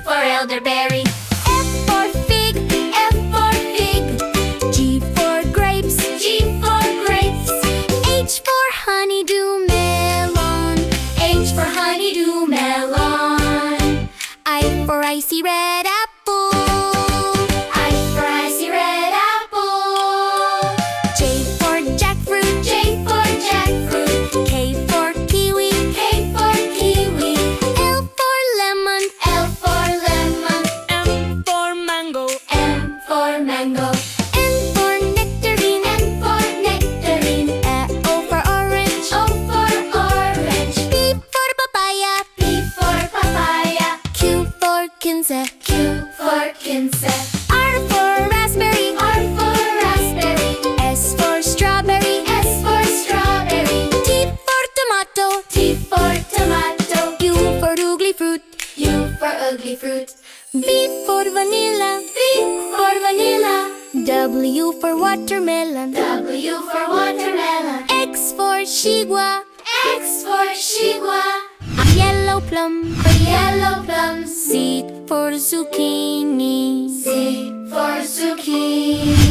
for elderberry. F for fig, F for fig. G for grapes, G for grapes. H for honeydew melon, H for honeydew melon. I for icy red apple, I for icy red apple. J for jackfruit, J for jackfruit. K for kiwi, K for kiwi. L for lemon, L for lemon. M for mango. M for mango. N for nectarine, N for nectarine. O for orange, O for orange. P for papaya, P for papaya. Q for quince, Q for quince. R for raspberry, R for raspberry. S for strawberry, S for strawberry. T for tomato, T for tomato. U for ugly fruit, U for ugly fruit. V for vanilla, V for vanilla. W for watermelon, W for watermelon. X for Xigua, X for Xigua. Yellow plum, yellow plum. Z for zucchini, Z for zucchini.